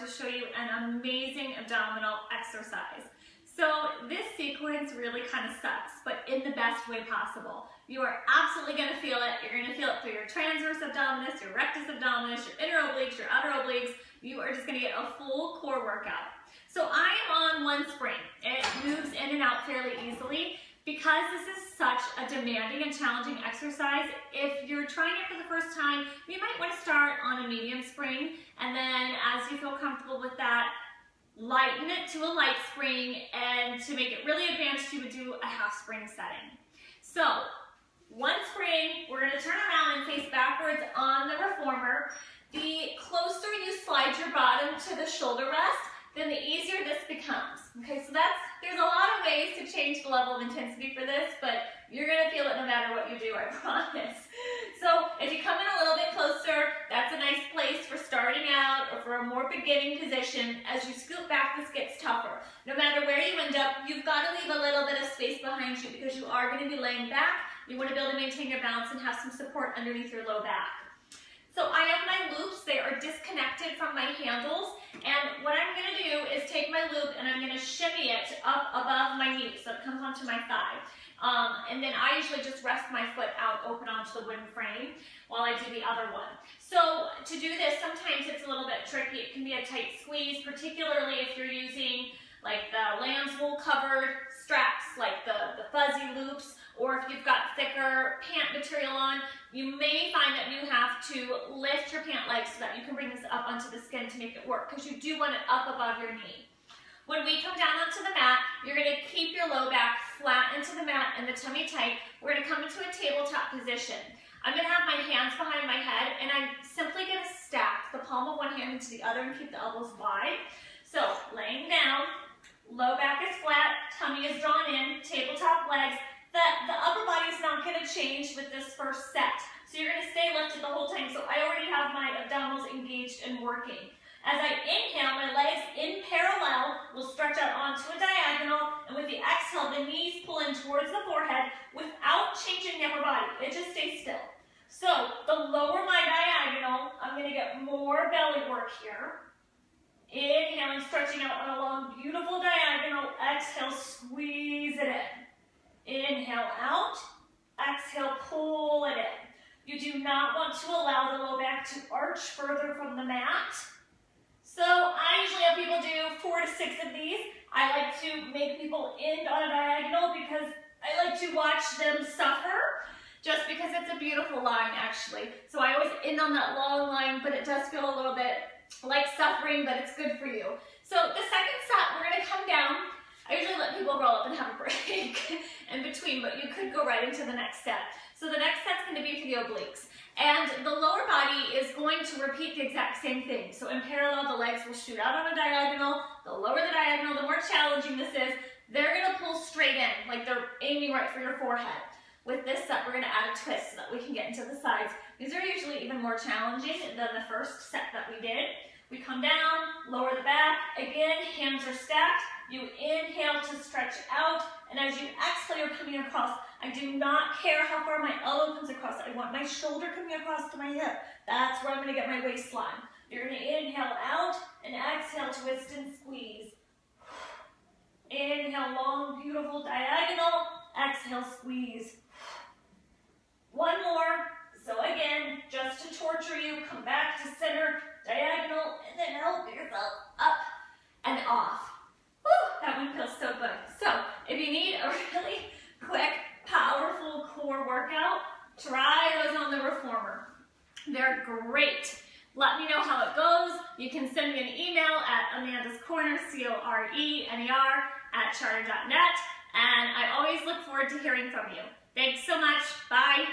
to show you an amazing abdominal exercise. So this sequence really kind of sucks, but in the best way possible. You are absolutely going to feel it. You're going to feel it through your transverse abdominis, your rectus abdominis, your inner obliques, your outer obliques. You are just going to get a full core workout. So I am on one spring. It moves in and out fairly easily. Because this is such a demanding and challenging exercise, if you're trying it for the first time, you might want to start on a medium spring, and then as you feel comfortable with that, lighten it to a light spring, and to make it really advanced, you would do a half spring setting. So, one spring, we're going to turn around and face backwards on the reformer. The closer you slide your bottom to the shoulder rest, then the easier this becomes. Okay, so there's a lot of ways to change the level of intensity for this, but you're gonna feel it no matter what you do, I promise. So if you come in a little bit closer, that's a nice place for starting out or for a more beginning position. As you scoot back, this gets tougher. No matter where you end up, you've got to leave a little bit of space behind you because you are gonna be laying back. You wanna be able to maintain your balance and have some support underneath your low back. So I have my loops, they are disconnected from my handles, and what I'm going to do is take my loop and I'm going to shimmy it up above my knee so it comes onto my thigh. And then I usually just rest my foot out open onto the wooden frame while I do the other one. So to do this, sometimes it's a little bit tricky. It can be a tight squeeze, particularly if you're using like the lamb's wool covered straps, like the fuzzy loops, or if you've got thicker pant material on, you may find that you have to lift your pant leg so that you can bring this up onto the skin to make it work, because you do want it up above your knee. When we come down onto the mat, you're going to keep your low back flat into the mat and the tummy tight. We're going to come into a tabletop position. I'm going to have my hands behind my head, and I'm simply going to stack the palm of one hand into the other and keep the elbows wide. So, laying down, low back is flat, tummy is drawn in, tabletop legs. The upper body is not going to change with this first set. So you're going to stay lifted the whole time. So I already have my abdominals engaged and working. As I inhale, my legs in parallel will stretch out onto a diagonal. And with the exhale, the knees pull in towards the forehead without changing the upper body. It just stays still. So the lower my diagonal, I'm going to get more belly work here. Inhaling, stretching out on a long, beautiful diagonal. Exhale, squeeze it in. Inhale out, exhale, pull it in. You do not want to allow the low back to arch further from the mat. So I usually have people do 4 to 6 of these. I like to make people end on a diagonal because I like to watch them suffer, just because it's a beautiful line actually. So I always end on that long line, but it does feel a little bit like suffering, but it's good for you. So the second set, we're going to come down. I usually let people roll up and have a break in between, but you could go right into the next set. So the next set's going to be for the obliques. And the lower body is going to repeat the exact same thing. So in parallel, the legs will shoot out on a diagonal. The lower the diagonal, the more challenging this is. They're going to pull straight in, like they're aiming right for your forehead. With this set, we're going to add a twist so that we can get into the sides. These are usually even more challenging than the first set that we did. We come down, lower the back. Again, hands are stacked. You inhale to stretch out, and as you exhale, you're coming across. I do not care how far my elbow comes across. I want my shoulder coming across to my hip. That's where I'm going to get my waistline. You're going to inhale out and exhale, twist and squeeze. Inhale, long, beautiful diagonal. Exhale, squeeze. One more. So again, just to torture you, come back to center, diagonal, and then help yourself up and off. Woo, that one feels so good. So if you need a really quick, powerful core workout, try those on the reformer. They're great. Let me know how it goes. You can send me an email at amandascorner, CORENER, @charter.net, and I always look forward to hearing from you. Thanks so much. Bye.